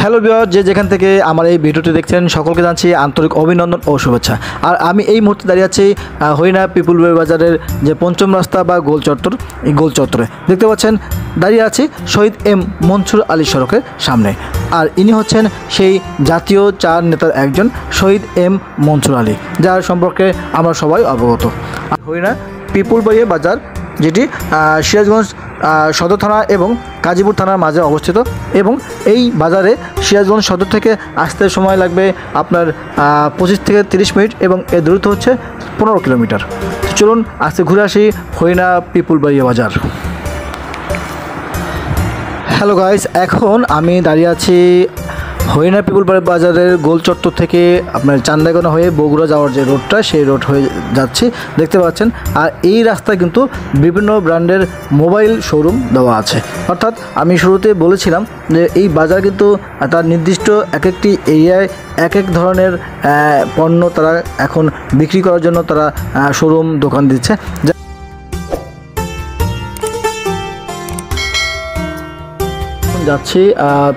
Hello viewer, যে যেখান থেকে আমার এই ভিডিওটি দেখছেন সকলকে জানাচ্ছি আন্তরিক অভিনন্দন ও শুভেচ্ছা। আর আমি এই মুহূর্তে দাঁড়িয়ে আছি হরিণা পিপুল বাজারের যে পঞ্চম রাস্তা বা গোল চত্বর, এই গোল চত্বরে দেখতে পাচ্ছেন দাঁড়িয়ে আছি শহীদ এম মনসুর আলী সড়কের সামনে। আর ইনি হচ্ছেন সেই জাতীয় চার নেতার একজন শহীদ এম মনসুর আলী, যার সম্পর্কে আমরা সবাই অবগত। হরিণা পিপুল বাজার, যেটি সিরাজগঞ্জ সদর থানা এবং গাজীপুর থানার মাঝে অবস্থিত, এবং এই বাজারে সিরাজগঞ্জ সদর থেকে আসতে সময় লাগবে আপনার 25 থেকে 30 মিনিট এবং এর দূরত্ব হচ্ছে 15 কিলোমিটার। চলুন আজকে ঘুরে আসি হরিণা পিপুল বাজার। হ্যালো গাইস, এখন আমি দাঁড়িয়ে আছি হরিণা পিপুল বাজারের গোল চত্বর থেকে আপনার চান্দাইগোনা হয়ে বগুড়া যাওয়ার যে রোডটা, সেই রোড হয়ে যাচ্ছি দেখতে পাচ্ছেন। আর এই রাস্তায় কিন্তু বিভিন্ন ব্র্যান্ডের মোবাইল শোরুম দেওয়া আছে। অর্থাৎ আমি শুরুতে বলেছিলাম যে এই বাজার কিন্তু তার নির্দিষ্ট এক একটি এরিয়ায় এক এক ধরনের পণ্য তারা এখন বিক্রি করার জন্য তারা শোরুম দোকান দিচ্ছে। যাচ্ছি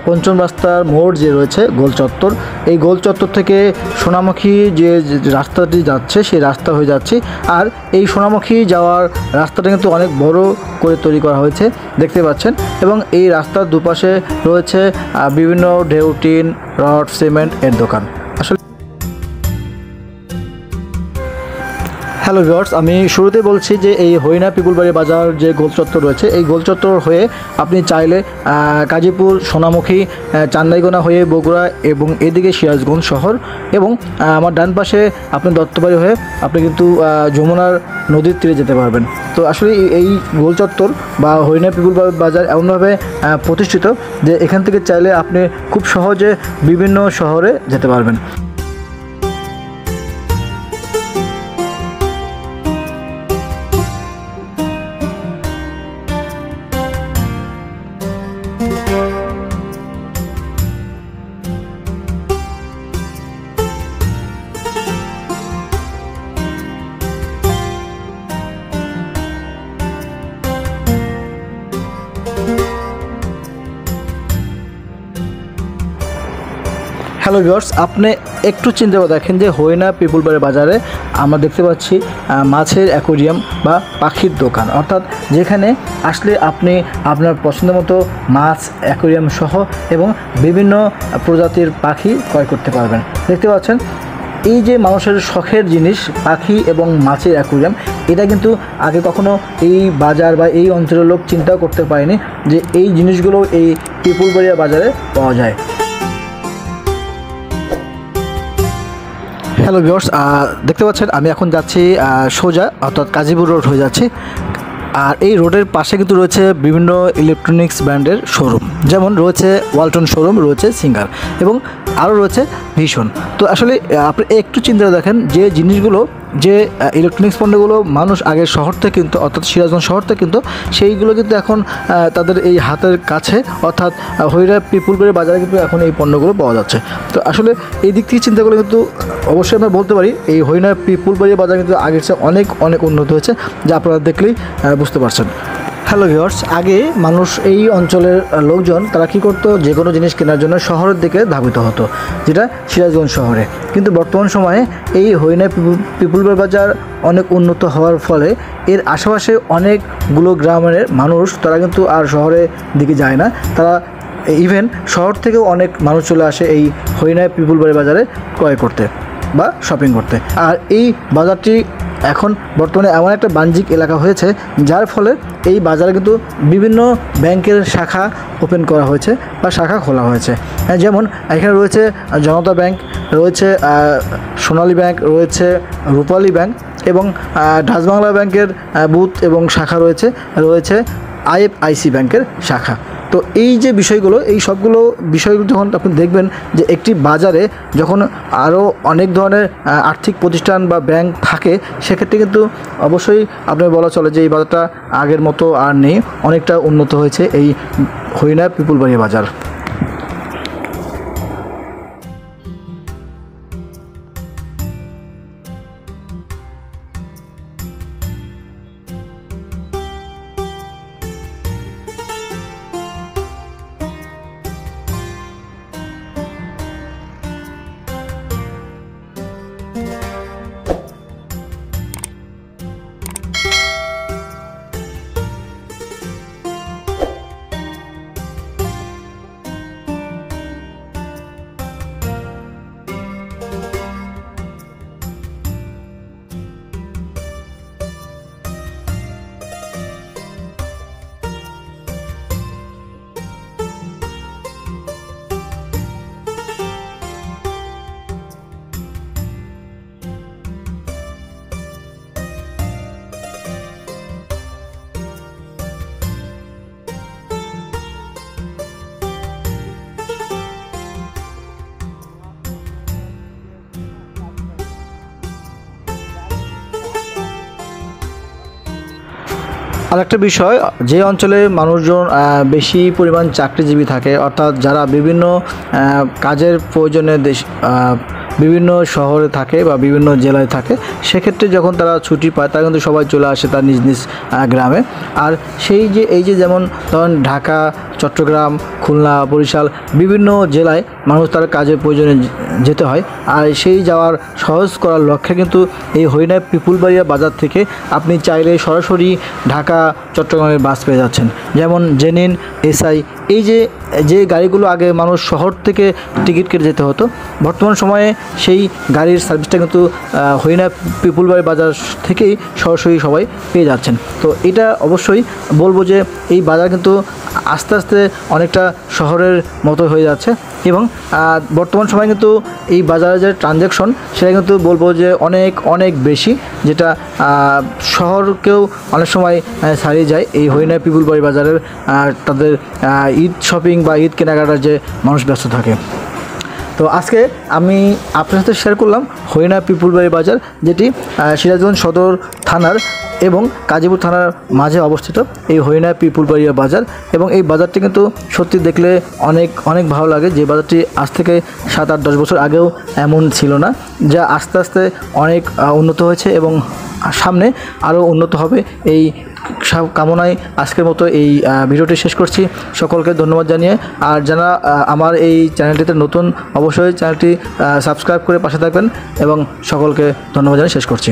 পঞ্চম রাস্তার মোড় যে রয়েছে গোল চত্বর, এই গোল চত্বর থেকে সোনামুখী যে রাস্তাটি যাচ্ছে সেই রাস্তা হয়ে যাচ্ছি। আর এই সোনামুখী যাওয়ার রাস্তাটা কিন্তু অনেক বড় করে তৈরি করা হয়েছে দেখতে পাচ্ছেন, এবং এই রাস্তার দুপাশে রয়েছে বিভিন্ন ঢেউ টিন, রড, সিমেন্ট এর দোকান। আসলে হ্যালো ভিউয়ার্স, আমি শুরুতে বলছি যে এই হরিণা পিপুল বাজার যে গোল চত্বর রয়েছে, এই গোল চত্বর হয়ে আপনি চাইলে গাজীপুর, সোনামুখী, চান্দাইগোনা হয়ে বগুড়া এবং এদিকে সিরাজগঞ্জ শহর, এবং আমার ডান পাশে আপনি দত্তবাড়ি হয়ে আপনি কিন্তু যমুনার নদীর তীরে যেতে পারবেন। তো আসলে এই গোল চত্বর বা হরিণা পিপুল বাজার এমনভাবে প্রতিষ্ঠিত যে এখান থেকে চাইলে আপনি খুব সহজে বিভিন্ন শহরে যেতে পারবেন। হ্যালো ভিউয়ার্স, আপনি একটু চিন্তা করে দেখেন যে হরিণা পিপুল বাজারে আমরা দেখতে পাচ্ছি মাছের অ্যাকোরিয়াম বা পাখির দোকান, অর্থাৎ যেখানে আসলে আপনি আপনার পছন্দ মতো মাছ, অ্যাকোরিয়াম সহ এবং বিভিন্ন প্রজাতির পাখি ক্রয় করতে পারবেন। দেখতে পাচ্ছেন এই যে মানুষের শখের জিনিস পাখি এবং মাছের অ্যাকোরিয়াম, এটা কিন্তু আগে কখনো এই বাজার বা এই অঞ্চলের লোক চিন্তাও করতে পারেনি যে এই জিনিসগুলো এই পিপুল বাজারে পাওয়া যায়। হ্যালো ভিউয়ার্স, দেখতে পাচ্ছেন আমি এখন যাচ্ছি সোজা, অর্থাৎ গাজীপুর রোড হয়ে যাচ্ছি। আর এই রোডের পাশে কিন্তু রয়েছে বিভিন্ন ইলেকট্রনিক্স ব্র্যান্ডের শোরুম, যেমন রয়েছে ওয়ালটন শোরুম, রয়েছে সিঙ্গার এবং আরও রয়েছে ভীষণ। তো আসলে আপনি একটু চিন্তা দেখেন যে জিনিসগুলো, যে ইলেকট্রনিক্স পণ্যগুলো মানুষ আগের শহর থেকে কিন্তু, অর্থাৎ সিরাজগঞ্জ শহর থেকে কিন্তু সেইগুলো কিন্তু এখন তাদের এই হাতের কাছে, অর্থাৎ হরিণা পিপুল বাজারে কিন্তু এখন এই পণ্যগুলো পাওয়া যাচ্ছে। তো আসলে এই দিক থেকে চিন্তা করলে কিন্তু অবশ্যই আমরা বলতে পারি এই হরিণা পিপুল বাজার কিন্তু আগের চেয়ে অনেক অনেক উন্নত হয়েছে, যা আপনারা দেখলেই বুঝতে পারছেন। হ্যালো ভিউয়ার্স, আগে মানুষ এই অঞ্চলের লোকজন তারা কী করতো, যে কোনো জিনিস কেনার জন্য শহরের দিকে ধাবিত হতো, যেটা সিরাজগঞ্জ শহরে। কিন্তু বর্তমান সময়ে এই হরিণা পিপুল বাজার অনেক উন্নত হওয়ার ফলে এর আশেপাশে অনেকগুলো গ্রামের মানুষ তারা কিন্তু আর শহরের দিকে যায় না, তারা ইভেন শহর থেকেও অনেক মানুষ চলে আসে এই হরিণা পিপুল বাজারে ক্রয় করতে বা শপিং করতে। আর এই বাজারটি এখন বর্তমানে এমন একটা বাণিজ্যিক এলাকা হয়েছে যার ফলে এই বাজারে কিন্তু বিভিন্ন ব্যাংকের শাখা ওপেন করা হয়েছে বা শাখা খোলা হয়েছে। যেমন এখানে রয়েছে জনতা ব্যাংক, রয়েছে সোনালী ব্যাংক, রয়েছে রূপালী ব্যাংক এবং ডাচবাংলা ব্যাংকের বুথ এবং শাখা রয়েছে, রয়েছে IFIC ব্যাংকের শাখা। তো এই যে বিষয়গুলো, এই সবগুলো বিষয়গুলো যখন আপনি দেখবেন যে একটি বাজারে যখন আরও অনেক ধরনের আর্থিক প্রতিষ্ঠান বা ব্যাংক থাকে, সেক্ষেত্রে কিন্তু অবশ্যই আপনার বলা চলে যে এই বাজারটা আগের মতো আর নেই, অনেকটা উন্নত হয়েছে এই হরিণা পিপুল বাজার। আরেকটা বিষয়, যে অঞ্চলে মানুষজন বেশি পরিমাণ চাকরিজীবী থাকে, অর্থাৎ যারা বিভিন্ন কাজের প্রয়োজনে বিভিন্ন শহরে থাকে বা বিভিন্ন জেলায় থাকে, সেক্ষেত্রে যখন তারা ছুটি পায় তারা কিন্তু সবাই চলে আসে তার নিজ নিজ গ্রামে। আর এই যে যেমন ধরেন ঢাকা, চট্টগ্রাম, খুলনা, বরিশাল বিভিন্ন জেলায় মানুষ তার কাজের প্রয়োজনে যেতে হয়। আর সেই যাওয়ার সহজ করার লক্ষ্যে কিন্তু এই হরিণা পিপুলবাড়িয়া বাজার থেকে আপনি চাইলে সরাসরি ঢাকা, চট্টগ্রামের বাস পেয়ে যাচ্ছেন। যেমন জেনিন, এসআই, এই যে গাড়িগুলো আগে মানুষ শহর থেকে টিকিট কেটে যেতে হতো, বর্তমান সময়ে সেই গাড়ির সার্ভিসটা কিন্তু হরিণা পিপুলবাড়ি বাজার থেকেই সরাসরি সবাই পেয়ে যাচ্ছেন। তো এটা অবশ্যই বলবো যে এই বাজার কিন্তু আস্তে আস্তে অনেকটা শহরের মতো হয়ে যাচ্ছে, এবং বর্তমান সময়ে কিন্তু এই বাজারে যে ট্রানজ্যাকশন সেটা কিন্তু বলবো যে অনেক অনেক বেশি, যেটা শহরকেও অনেক সময় ছাড়িয়ে যায় এই হরিণা পিপুলবাড়ি বাজারের তাদের ঈদ শপিং বা ঈদ কেনাকাটার যে মানুষ ব্যস্ত থাকে। তো আজকে আমি আপনার সাথে শেয়ার করলাম হরিণা পিপুলবাড়ি বাজার, যেটি সিরাজগঞ্জ সদর থানার এবং গাজীপুর থানার মাঝে অবস্থিত এই হরিণা পিপুলবাড়িয়া বাজার। এবং এই বাজারটি কিন্তু সত্যি দেখলে অনেক অনেক ভালো লাগে, যে বাজারটি আজ থেকে 7-8-10 বছর আগেও এমন ছিল না, যা আস্তে আস্তে অনেক উন্নত হয়েছে এবং সামনে আরও উন্নত হবে। এই সব কামনায় আজকের মতো এই ভিডিওটি শেষ করছি। সকলকে ধন্যবাদ জানিয়ে, আর যারা আমার এই চ্যানেলটিতে নতুন অবশ্যই চ্যানেলটি সাবস্ক্রাইব করে পাশে থাকবেন, এবং সকলকে ধন্যবাদ জানিয়ে শেষ করছি।